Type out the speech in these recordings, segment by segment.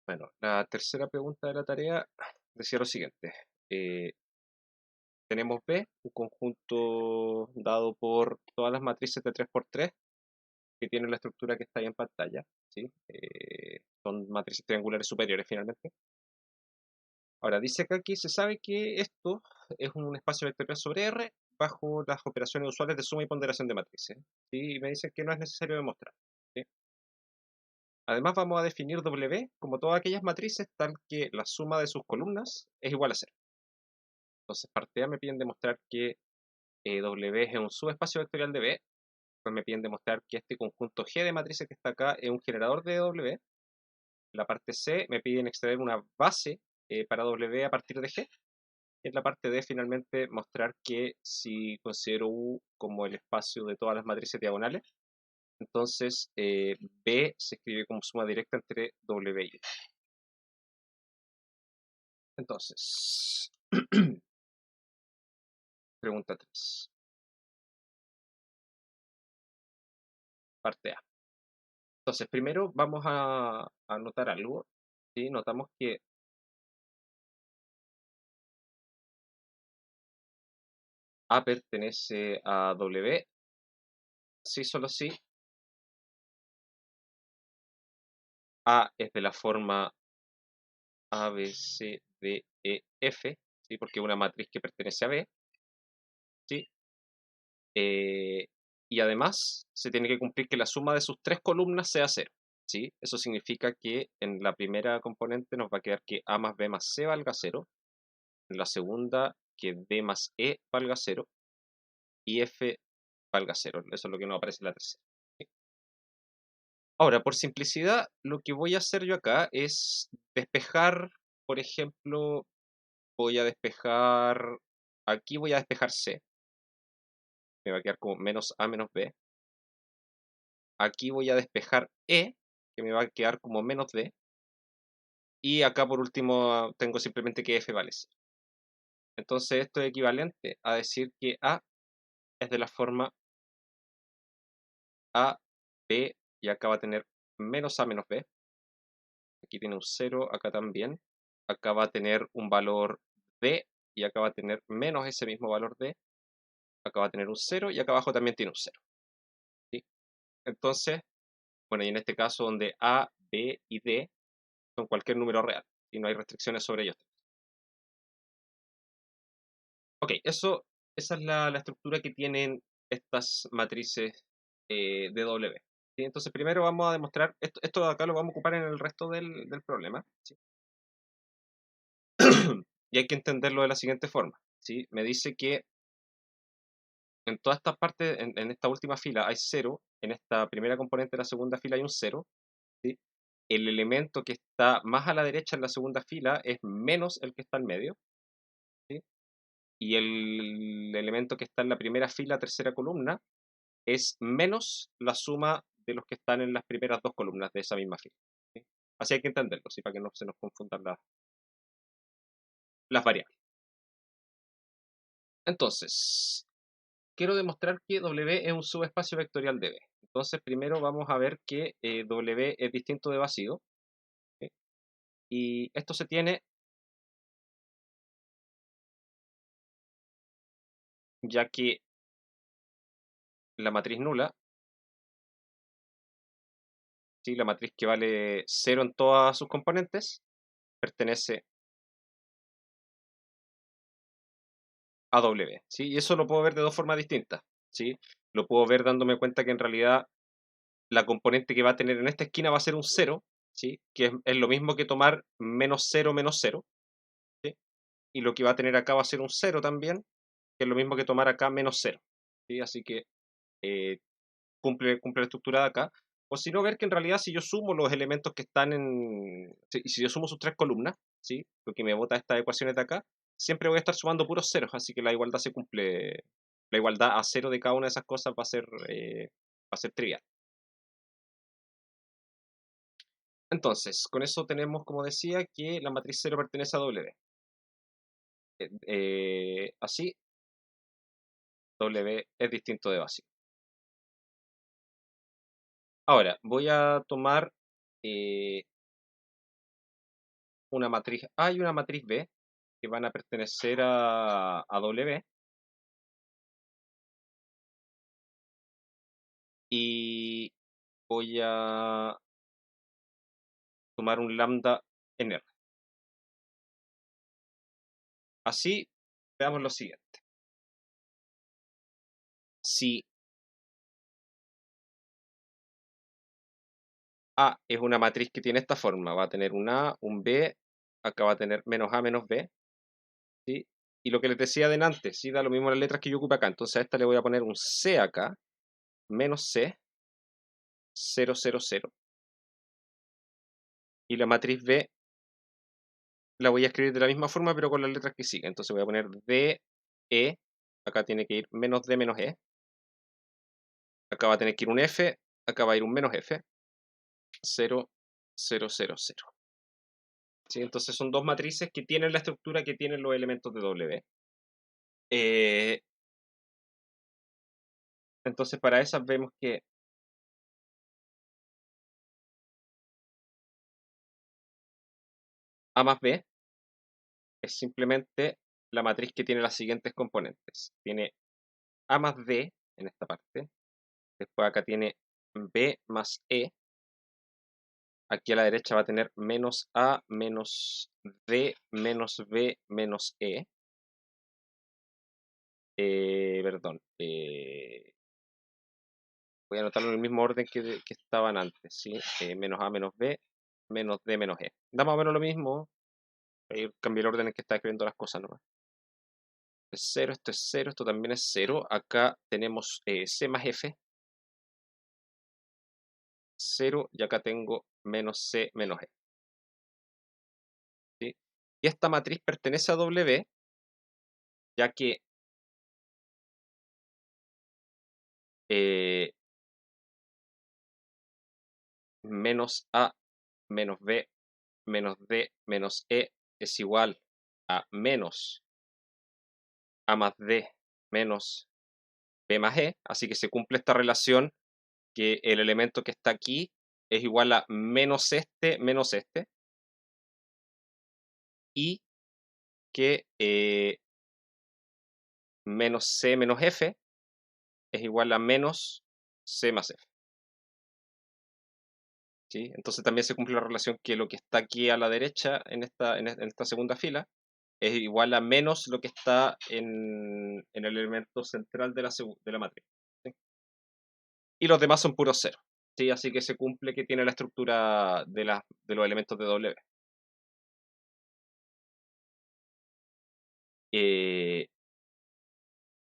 Bueno, la tercera pregunta de la tarea decía lo siguiente. Eh, Tenemos B, un conjunto dado por todas las matrices de 3×3 que tienen la estructura que está ahí en pantalla, ¿sí? Son matrices triangulares superiores finalmente. Ahora, dice acá que se sabe que esto es un espacio vectorial sobre R bajo las operaciones usuales de suma y ponderación de matrices, ¿sí? Y me dice que no es necesario demostrar, ¿sí? Además vamos a definir W como todas aquellas matrices tal que la suma de sus columnas es igual a 0. Entonces, parte A me piden demostrar que W es un subespacio vectorial de B. Pues me piden demostrar que este conjunto G de matrices que está acá es un generador de W. La parte C me piden extraer una base para W a partir de G. Y en la parte D, finalmente, mostrar que si considero U como el espacio de todas las matrices diagonales, entonces B se escribe como suma directa entre W y U. Entonces, pregunta 3. Parte A. Entonces, primero vamos a anotar algo, ¿sí? Notamos que A pertenece a W, sí, solo sí. A es de la forma A, B, C, D, E, F, ¿sí? Porque es una matriz que pertenece a B, ¿sí? Y además se tiene que cumplir que la suma de sus tres columnas sea 0, ¿sí? Eso significa que en la primera componente nos va a quedar que A más B más C valga 0, en la segunda que B más E valga 0 y F valga 0. Eso es lo que nos aparece en la tercera. ¿Sí? Ahora, por simplicidad, lo que voy a hacer yo acá es despejar, por ejemplo, voy a despejar, aquí voy a despejar C, me va a quedar como menos A menos B. Aquí voy a despejar E, que me va a quedar como menos D. Y acá por último tengo simplemente que F vale 0. Entonces esto es equivalente a decir que A es de la forma A, B, y acá va a tener menos A menos B. Aquí tiene un 0, acá también. Acá va a tener un valor D, y acá va a tener menos ese mismo valor D. Acá va a tener un 0, y acá abajo también tiene un 0. ¿Sí? Entonces, bueno, y en este caso donde A, B y D son cualquier número real y no hay restricciones sobre ellos. Ok, esa es la estructura que tienen estas matrices de W. ¿Sí? Entonces primero vamos a demostrar, esto de acá lo vamos a ocupar en el resto del problema, ¿sí? Y hay que entenderlo de la siguiente forma, ¿sí? Me dice que en todas estas partes, en esta última fila hay 0, en esta primera componente de la segunda fila hay un 0, ¿sí? El elemento que está más a la derecha en la segunda fila es menos el que está en medio, ¿sí? Y el elemento que está en la primera fila, tercera columna, es menos la suma de los que están en las primeras dos columnas de esa misma fila, ¿sí? Así hay que entenderlo, ¿sí? Para que no se nos confundan las variables. Entonces, quiero demostrar que W es un subespacio vectorial de B. Entonces, primero vamos a ver que W es distinto de vacío, ¿sí? Y esto se tiene ya que la matriz nula, ¿sí? La matriz que vale 0 en todas sus componentes, pertenece a W, ¿sí? Y eso lo puedo ver de dos formas distintas, ¿sí? Lo puedo ver dándome cuenta que en realidad la componente que va a tener en esta esquina va a ser un 0, ¿sí? Que es lo mismo que tomar menos 0 menos 0, ¿sí? Y lo que va a tener acá va a ser un 0 también, que es lo mismo que tomar acá menos 0, ¿sí? Así que cumple la estructura de acá. O si no, ver que en realidad si yo sumo los elementos que están si yo sumo sus tres columnas, ¿sí? Lo que me bota estas ecuaciones de acá, siempre voy a estar sumando puros ceros, así que la igualdad se cumple, la igualdad a cero de cada una de esas cosas va a ser trivial. Entonces, con eso tenemos, como decía, que la matriz 0 pertenece a W. Así, W es distinto de vacío. Ahora, voy a tomar una matriz A y una matriz B que van a pertenecer a W. Y voy a tomar un lambda en R. Así, veamos lo siguiente. Si A es una matriz que tiene esta forma, va a tener un A, un B, acá va a tener menos A menos B, ¿sí? Y lo que les decía delante, ¿sí? Da lo mismo las letras que yo ocupe acá, entonces a esta le voy a poner un C acá, menos C, 0, 0, 0. Y la matriz B la voy a escribir de la misma forma, pero con las letras que siguen. Entonces voy a poner D, E, acá tiene que ir menos D menos E, acá va a tener que ir un F, acá va a ir un menos F, 0, 0, 0, 0. ¿Sí? Entonces son dos matrices que tienen la estructura que tienen los elementos de W. Entonces para esas vemos que A más B es simplemente la matriz que tiene las siguientes componentes. Tiene A más D en esta parte, después acá tiene B más E, aquí a la derecha va a tener menos A menos D menos B menos E. Perdón, voy a anotarlo en el mismo orden que estaban antes, ¿sí? Menos A menos B menos D menos E. Da más o menos lo mismo, ahí cambié el orden en que está escribiendo las cosas nomás. Es 0, esto es 0, esto también es 0. Acá tenemos C más F, 0, y acá tengo menos C menos E. ¿Sí? Y esta matriz pertenece a W, ya que menos A menos B menos D menos E es igual a menos A más D menos B más E, así que se cumple esta relación que el elemento que está aquí es igual a menos este, y que menos C menos F es igual a menos C más F. ¿Sí? Entonces también se cumple la relación que lo que está aquí a la derecha en esta segunda fila es igual a menos lo que está en el elemento central de la matriz. ¿Sí? Y los demás son puros ceros. ¿Sí? Así que se cumple que tiene la estructura de los elementos de W. Eh,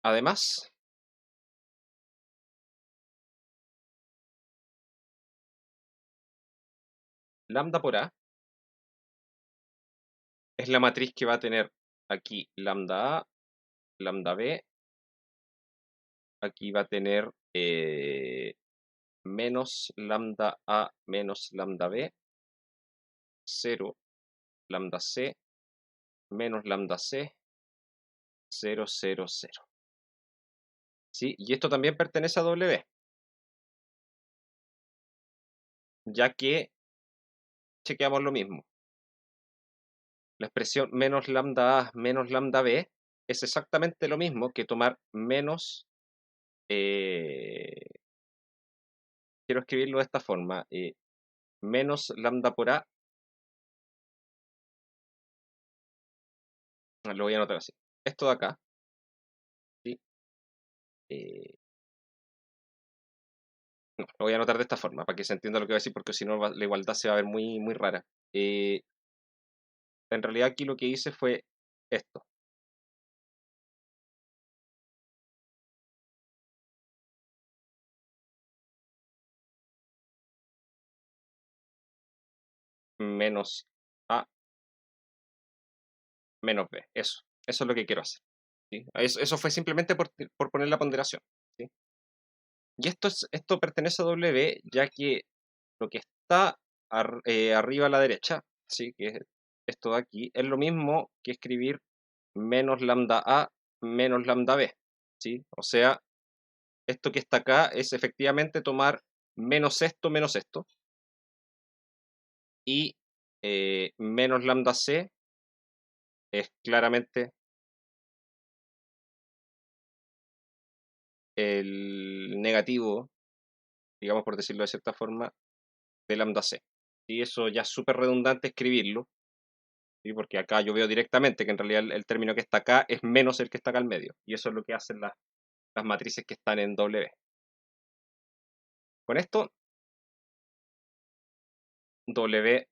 además, lambda por A es la matriz que va a tener aquí lambda A, lambda B, aquí va a tener menos lambda A menos lambda B, 0 lambda C, menos lambda C, 0, 0, 0. ¿Sí? Y esto también pertenece a W, ya que chequeamos lo mismo. La expresión menos lambda A menos lambda B es exactamente lo mismo que tomar menos, quiero escribirlo de esta forma, menos lambda por A, lo voy a anotar así. Esto de acá, ¿sí? Eh, no, lo voy a anotar de esta forma para que se entienda lo que voy a decir, porque si no la igualdad se va a ver muy, muy rara. En realidad aquí lo que hice fue esto. Menos A menos B. Eso es lo que quiero hacer. ¿Sí? Eso fue simplemente por poner la ponderación. ¿Sí? Y esto pertenece a W, ya que lo que está arriba a la derecha, ¿sí? Que es esto de aquí, es lo mismo que escribir menos lambda A menos lambda B. ¿Sí? O sea, esto que está acá es efectivamente tomar menos esto, y menos lambda C es claramente el negativo, digamos por decirlo de cierta forma, de lambda C. Y eso ya es súper redundante escribirlo, ¿sí? Porque acá yo veo directamente que en realidad el término que está acá es menos el que está acá al medio. Y eso es lo que hacen las matrices que están en W. Con esto, W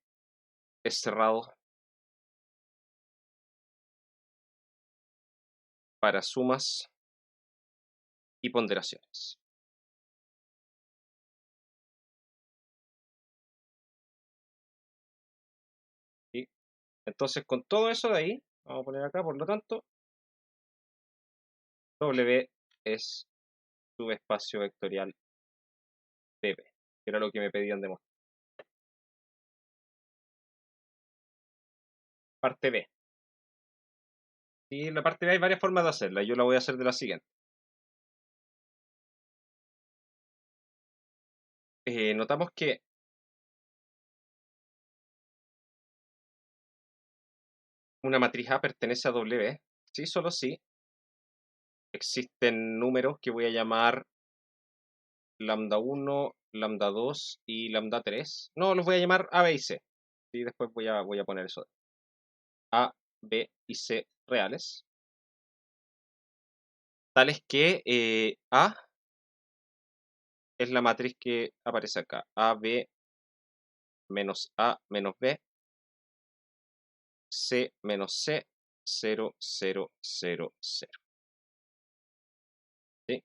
es cerrado para sumas y ponderaciones. ¿Sí? Entonces, con todo eso de ahí, vamos a poner acá, por lo tanto, W es subespacio vectorial de P, que era lo que me pedían demostrar. Parte B. Y en la parte B hay varias formas de hacerla. Yo la voy a hacer de la siguiente. Notamos que una matriz A pertenece a W, sí, solo si existen números que voy a llamar lambda 1, lambda 2 y lambda 3. No, los voy a llamar A, B y C. Y después voy a poner eso. A, B y C reales. Tales que A es la matriz que aparece acá. A, B menos A menos B. C menos C, 0, 0, 0, 0. ¿Sí?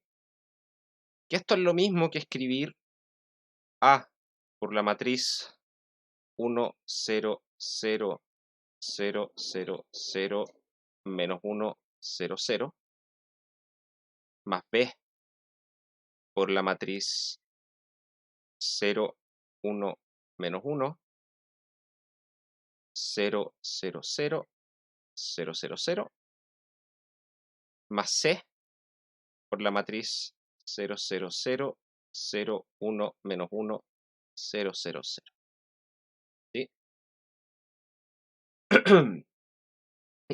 Que esto es lo mismo que escribir A por la matriz 1, 0, 0, 0, 0, 0, menos 1, 0, 0, más B por la matriz 0, 1, menos 1, 0, 0, 0, 0, 0, 0, más C por la matriz 0, 0, 0, 0, 1, menos 1, 0, 0, 0. ¿Sí?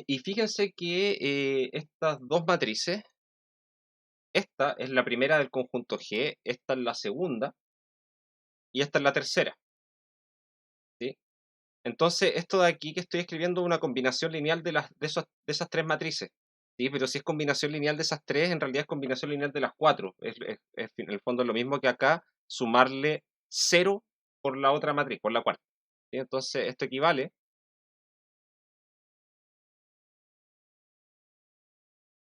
Y fíjense que estas dos matrices, esta es la primera del conjunto G, esta es la segunda y esta es la tercera. ¿Sí? Entonces, esto de aquí que estoy escribiendo es una combinación lineal de esas tres matrices. ¿Sí? Pero si es combinación lineal de esas tres, en realidad es combinación lineal de las cuatro. En el fondo es lo mismo que acá, sumarle 0 por la otra matriz, por la cuarta. ¿Sí? Entonces, esto equivale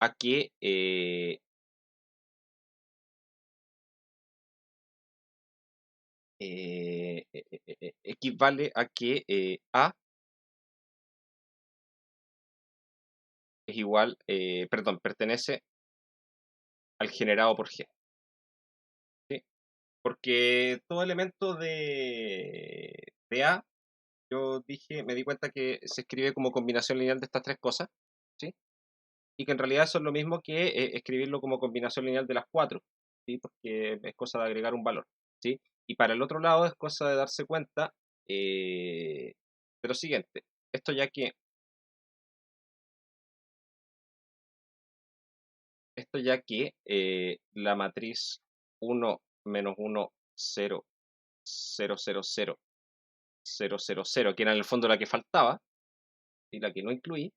a que equivale a que A es igual, perdón, pertenece al generado por G. ¿Sí? Porque todo elemento de A, yo dije, me di cuenta que se escribe como combinación lineal de estas tres cosas, ¿sí? Y que en realidad eso es lo mismo que escribirlo como combinación lineal de las cuatro, ¿sí? Porque es cosa de agregar un valor, ¿sí? Y para el otro lado es cosa de darse cuenta de lo siguiente, esto ya que la matriz 1 menos 1, 0, 0, 0, 0, 0, 0, 0, que era en el fondo la que faltaba y la que no incluí,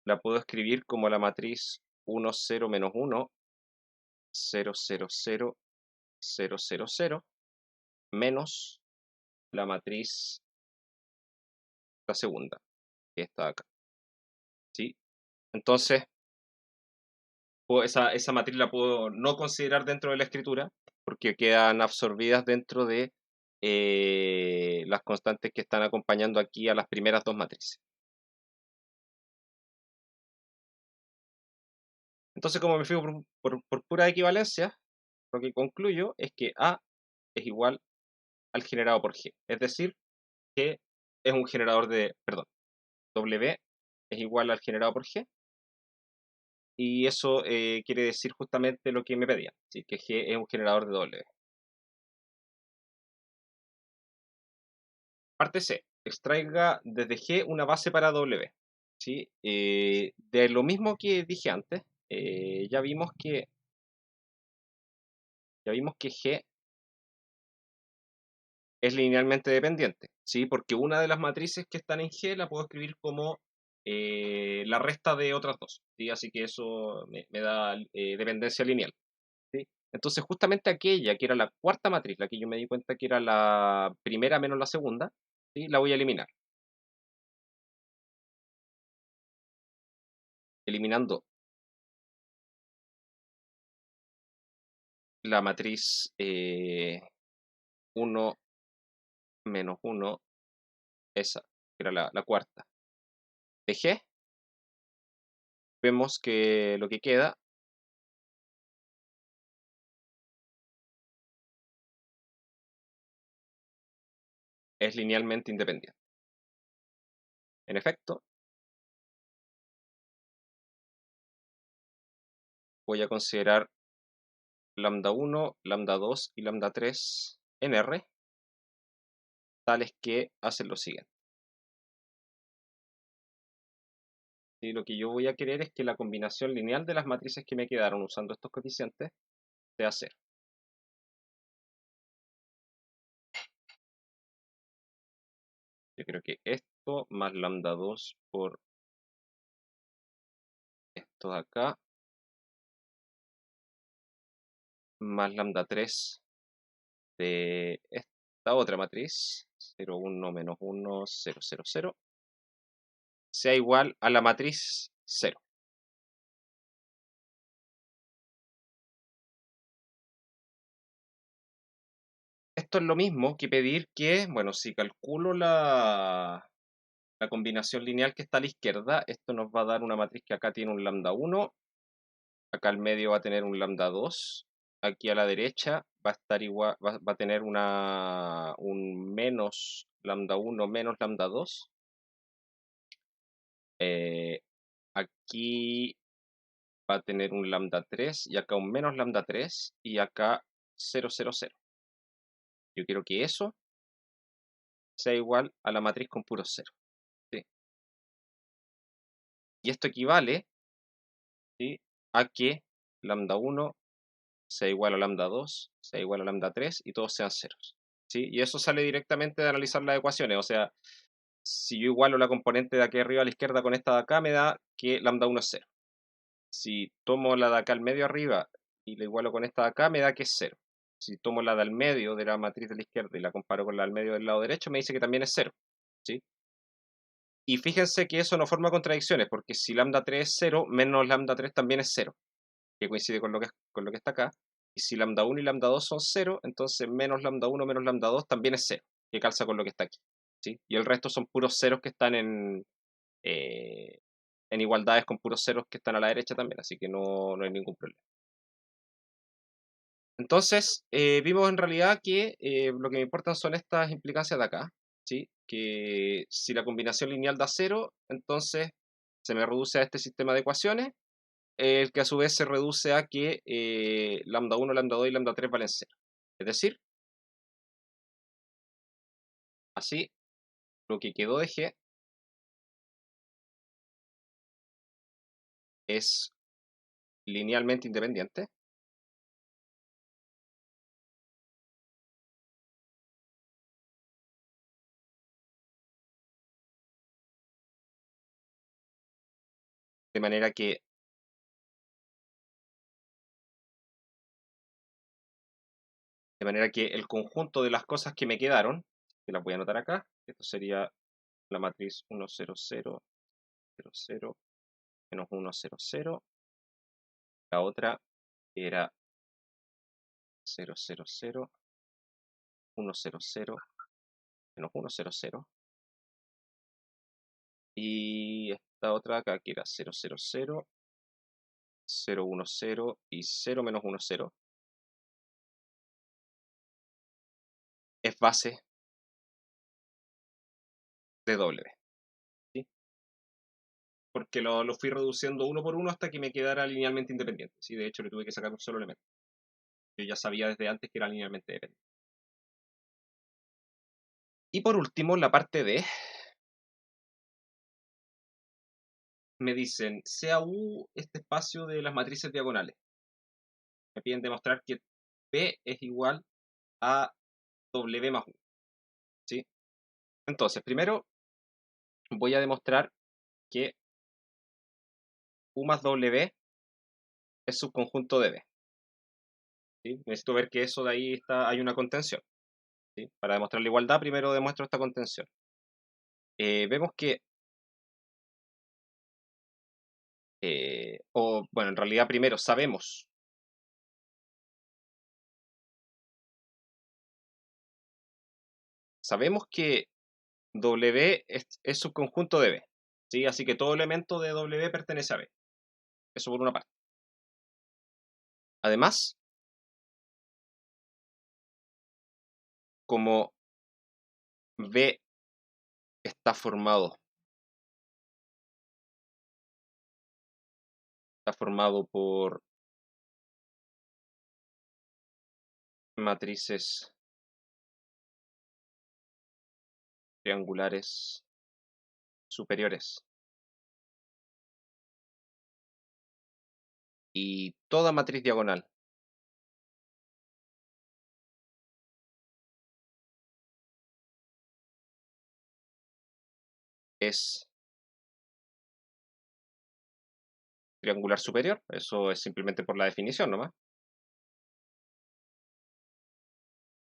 la puedo escribir como la matriz 1, 0, menos 1, 0, 0, 0, 0, 0, 0, menos la matriz, la segunda, que está acá. ¿Sí? Entonces, esa matriz la puedo no considerar dentro de la escritura porque quedan absorbidas dentro de las constantes que están acompañando aquí a las primeras dos matrices. Entonces, como me fijo por pura equivalencia, lo que concluyo es que A es igual al generado por G. Es decir, G es un generador perdón, W es igual al generado por G. Y eso quiere decir justamente lo que me pedían, ¿sí? Que G es un generador de W. Parte C. extraiga desde G una base para W. ¿Sí? De lo mismo que dije antes, ya vimos que G es linealmente dependiente, ¿sí? Porque una de las matrices que están en G la puedo escribir como la resta de otras dos, ¿sí? Así que eso me da dependencia lineal, ¿sí? Entonces justamente aquella que era la cuarta matriz, la que yo me di cuenta que era la primera menos la segunda, ¿sí? La voy a eliminar. Eliminando la matriz 1 menos 1, esa, que era la cuarta, de G, vemos que lo que queda es linealmente independiente. En efecto, voy a considerar lambda 1, lambda 2 y lambda 3 en R, tales que hacen lo siguiente. Y lo que yo voy a querer es que la combinación lineal de las matrices que me quedaron usando estos coeficientes sea 0. Yo creo que esto más lambda 2 por esto de acá, más lambda 3 de esta otra matriz, 0, 1, menos 1, 0, 0, 0, sea igual a la matriz 0. Esto es lo mismo que pedir que, bueno, si calculo la combinación lineal que está a la izquierda, esto nos va a dar una matriz que acá tiene un lambda 1, acá al medio va a tener un lambda 2, aquí a la derecha va a estar igual, va a tener un menos lambda 1 menos lambda 2. Aquí va a tener un lambda 3 y acá un menos lambda 3 y acá 0, 0, 0. Yo quiero que eso sea igual a la matriz con puro 0. ¿Sí? Y esto equivale, ¿sí?, a que lambda 1 sea igual a lambda 2, sea igual a lambda 3 y todos sean ceros, ¿sí? Y eso sale directamente de analizar las ecuaciones. O sea, si yo igualo la componente de aquí arriba a la izquierda con esta de acá, me da que lambda 1 es 0. Si tomo la de acá al medio arriba y la igualo con esta de acá, me da que es 0. Si tomo la del medio de la matriz de la izquierda y la comparo con la del medio del lado derecho, me dice que también es 0, ¿sí? Y fíjense que eso no forma contradicciones, porque si lambda 3 es 0, menos lambda 3 también es 0, que coincide con lo que está acá. Y si lambda 1 y lambda 2 son 0, entonces menos lambda 1 menos lambda 2 también es 0, que calza con lo que está aquí, ¿sí? Y el resto son puros ceros que están eh, en igualdades con puros ceros que están a la derecha también, así que no hay ningún problema. Entonces, vimos en realidad que lo que me importan son estas implicancias de acá, ¿sí? Que si la combinación lineal da 0, entonces se me reduce a este sistema de ecuaciones, el que a su vez se reduce a que lambda 1, lambda 2 y lambda 3 valen 0. Es decir, así lo que quedó de G es linealmente independiente, de manera que, el conjunto de las cosas que me quedaron, que las voy a anotar acá, esto sería la matriz 1, 0, 0, 0, 0, menos 1, 0, 0, la otra era 0, 0, 0, 1, 0, 0, menos 1, 0, 0, y esta otra acá que era 0, 0, 0, 0, 1, 0 y 0 menos 1, 0, es base de W, ¿sí? Porque lo fui reduciendo uno por uno hasta que me quedara linealmente independiente, ¿sí? De hecho, le tuve que sacar un solo elemento. Yo ya sabía desde antes que era linealmente dependiente. Y por último, la parte D, me dicen, sea U este espacio de las matrices diagonales. Me piden demostrar que P es igual a W más U, ¿sí? Entonces, primero voy a demostrar que U más W es subconjunto de B, ¿sí? Necesito ver que eso de ahí hay una contención, ¿sí? Para demostrar la igualdad, primero demuestro esta contención. Vemos que, bueno, en realidad primero sabemos que W es subconjunto de B, ¿sí? Así que todo elemento de W pertenece a B. Eso por una parte. Además, como B está formado por matrices triangulares superiores y toda matriz diagonal es triangular superior, eso es simplemente por la definición nomás.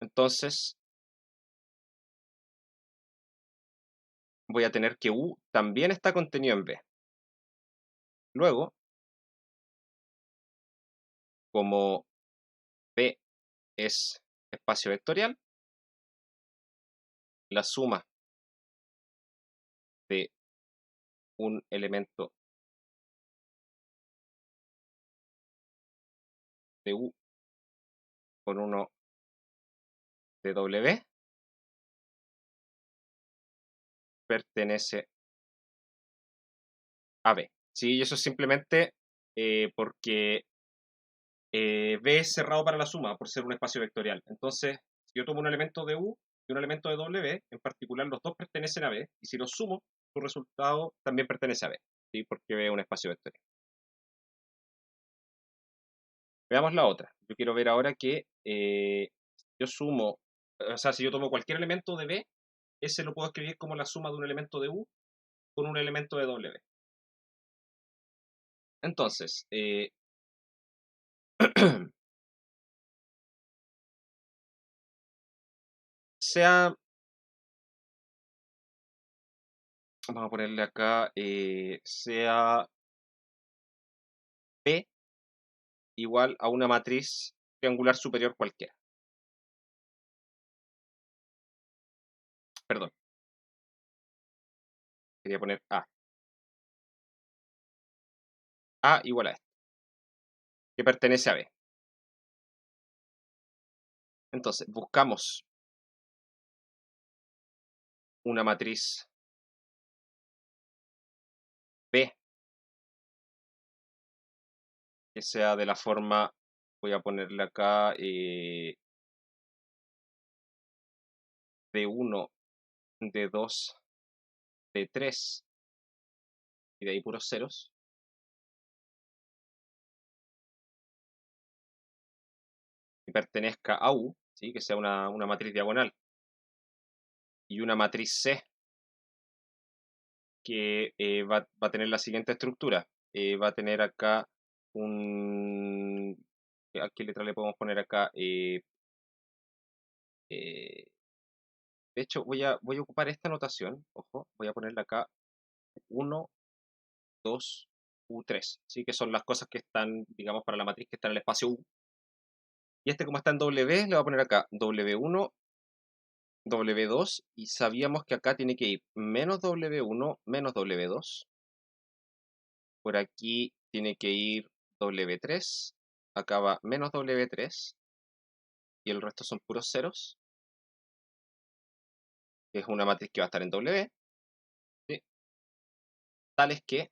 Entonces, voy a tener que U también está contenido en B. Luego, como B es espacio vectorial, la suma de un elemento de U con uno de W pertenece a B. ¿Sí? Y eso es simplemente porque B es cerrado para la suma por ser un espacio vectorial. Entonces, si yo tomo un elemento de U y un elemento de W, en particular los dos pertenecen a B, y si los sumo, su resultado también pertenece a B, ¿sí? Porque B es un espacio vectorial. Veamos la otra. Yo quiero ver ahora que yo sumo, o sea, si yo tomo cualquier elemento de B, ese lo puedo escribir como la suma de un elemento de U con un elemento de W. Entonces, sea, vamos a ponerle acá, sea P igual a una matriz triangular superior cualquiera. Perdón, quería poner A. A igual a esto, que pertenece a B. Entonces, buscamos una matriz B que sea de la forma, voy a ponerle acá, de 1, de 2, de 3 y de ahí puros ceros. Que pertenezca a U, ¿sí? Que sea una matriz diagonal. Y una matriz C que va a tener la siguiente estructura. Va a tener acá un... ¿A qué letra le podemos poner acá? Eh, de hecho, voy a ocupar esta notación. Ojo, voy a ponerle acá 1, 2, U3. ¿Sí? Que son las cosas que están, digamos, para la matriz que está en el espacio U. Y este, como está en W, le voy a poner acá W1, W2. Y sabíamos que acá tiene que ir menos W1, menos W2. Por aquí tiene que ir W3, acá va menos W3 y el resto son puros ceros, que es una matriz que va a estar en W, ¿sí? Tales que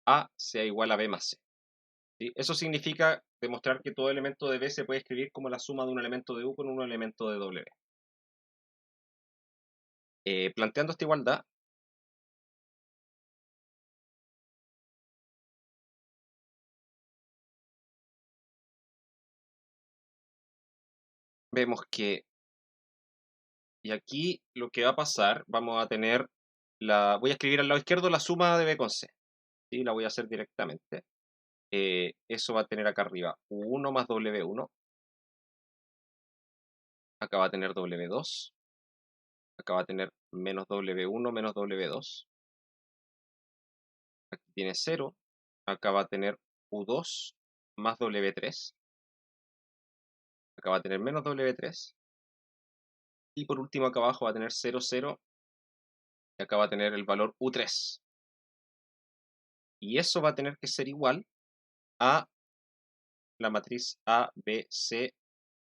A sea igual a B más C, ¿sí? Eso significa, demostrar que todo elemento de B se puede escribir como la suma de un elemento de U con un elemento de W. Planteando esta igualdad, vemos que, y aquí lo que va a pasar, vamos a tener voy a escribir al lado izquierdo la suma de B con C, ¿sí? La voy a hacer directamente. Eso va a tener acá arriba U1 más W1, acá va a tener W2, acá va a tener menos W1 menos W2, aquí tiene 0, acá va a tener U2 más W3, acá va a tener menos W3, y por último acá abajo va a tener 0, 0, y acá va a tener el valor U3. Y eso va a tener que ser igual a la matriz A, B, C,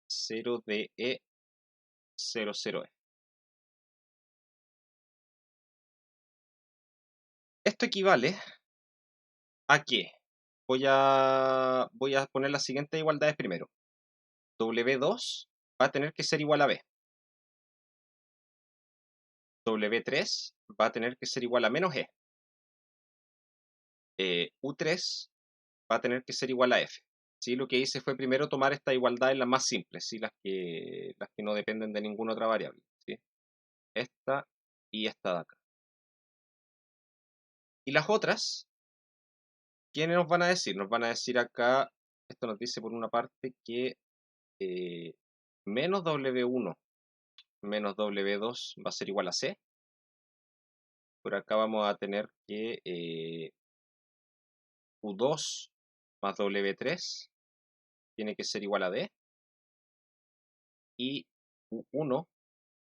0, D, E, 0, 0, E. Esto equivale a que voy a poner las siguientes igualdades primero. W2 va a tener que ser igual a B. W3 va a tener que ser igual a menos E. U3 va a tener que ser igual a F. ¿Sí? Lo que hice fue primero tomar esta igualdad en las más simples, ¿sí? las que no dependen de ninguna otra variable. ¿Sí? Esta y esta de acá. Y las otras, ¿quiénes nos van a decir? Nos van a decir acá, esto nos dice por una parte que menos W1 menos W2 va a ser igual a C. Por acá vamos a tener que U2 más W3 tiene que ser igual a D. Y U1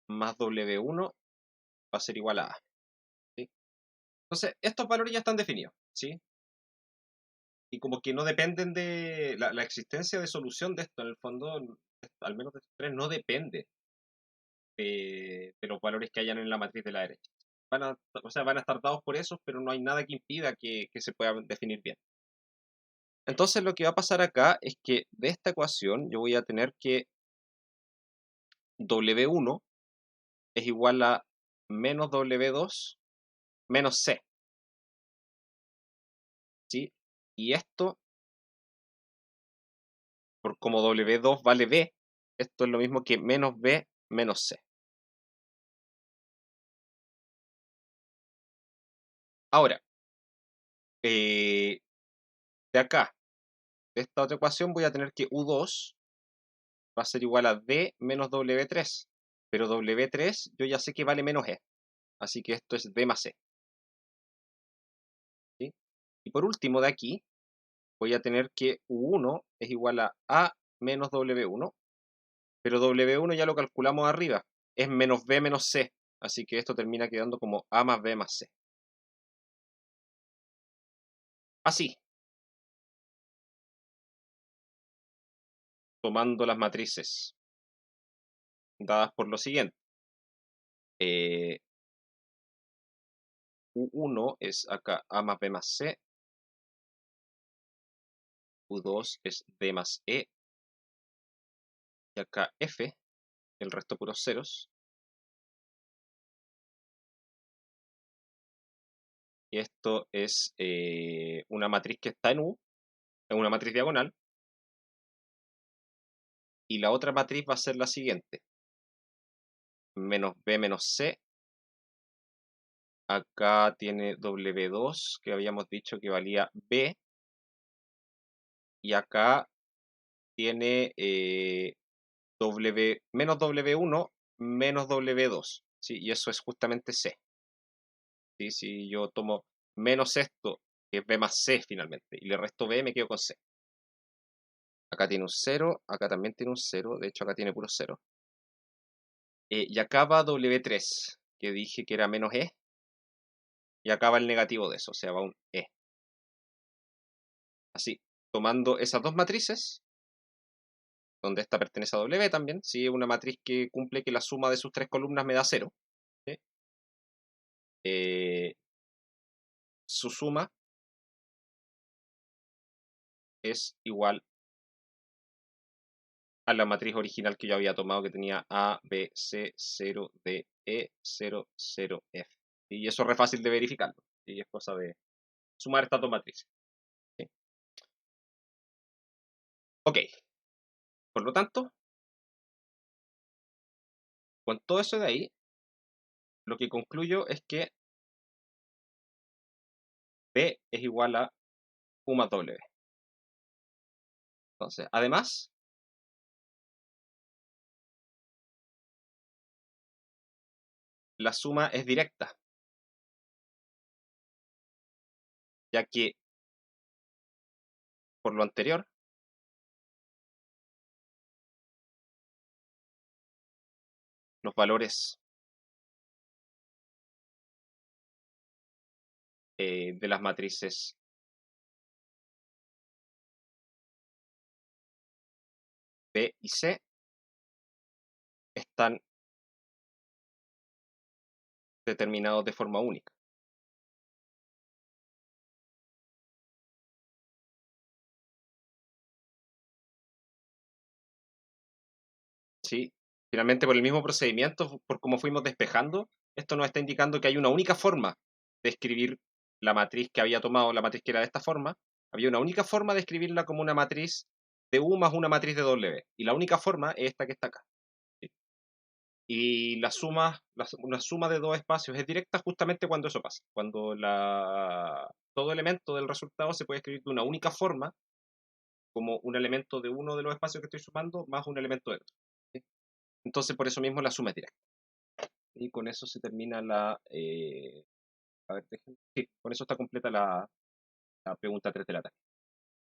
más W1 va a ser igual a A. ¿Sí? Entonces, estos valores ya están definidos. ¿Sí? Y como que no dependen de la existencia de solución de esto, en el fondo, al menos de estos tres, no depende de los valores que hayan en la matriz de la derecha. Van a estar dados por esos, pero no hay nada que impida que se pueda definir bien. Entonces lo que va a pasar acá es que de esta ecuación yo voy a tener que W1 es igual a menos W2 menos C. ¿Sí? Y esto, por como W2 vale B, esto es lo mismo que menos B menos C. Ahora, de acá, de esta otra ecuación voy a tener que U2 va a ser igual a D menos W3. Pero W3 yo ya sé que vale menos E. Así que esto es D más C. ¿Sí? Y por último de aquí, voy a tener que U1 es igual a A menos W1. Pero W1 ya lo calculamos arriba. Es menos B menos C. Así que esto termina quedando como A más B más C. Así, tomando las matrices dadas por lo siguiente. U1 es acá A más B más C. U2 es D más E. Y acá F, el resto puros ceros. Y esto es una matriz que está en U, es una matriz diagonal. Y la otra matriz va a ser la siguiente. Menos B menos C. Acá tiene W2, que habíamos dicho que valía B. Y acá tiene menos W1 menos W2. ¿Sí? Y eso es justamente C. ¿Sí? Si yo tomo menos esto, que es B más C finalmente, y le resto B, me quedo con C. Acá tiene un 0, acá también tiene un 0, de hecho acá tiene puro 0. Y acá va W3, que dije que era menos E, y acá va el negativo de eso, o sea, va un E. Así, tomando esas dos matrices, donde esta pertenece a W también, si es una matriz que cumple que la suma de sus tres columnas me da 0, ¿sí? Su suma es igual a la matriz original que yo había tomado, que tenía A, B, C, 0, D, E, 0, 0, F. Y eso es re fácil de verificarlo. Y es cosa de sumar estas dos matrices. ¿Sí? Ok, por lo tanto, con todo eso de ahí, lo que concluyo es que B es igual a U más W. Entonces, además, la suma es directa, ya que por lo anterior, los valores de las matrices B y C están determinados de forma única. ¿Sí? Finalmente, por el mismo procedimiento, por cómo fuimos despejando, esto nos está indicando que hay una única forma de escribir la matriz que había tomado, la matriz que era de esta forma. Había una única forma de escribirla como una matriz de U más una matriz de W. Y la única forma es esta que está acá. ¿Sí? Y una suma de dos espacios es directa justamente cuando eso pasa. Cuando todo elemento del resultado se puede escribir de una única forma, como un elemento de uno de los espacios que estoy sumando más un elemento de otro. ¿Sí? Entonces, por eso mismo la suma es directa. Y con eso se termina a ver, sí, con eso está completa la pregunta 3 de la tarde.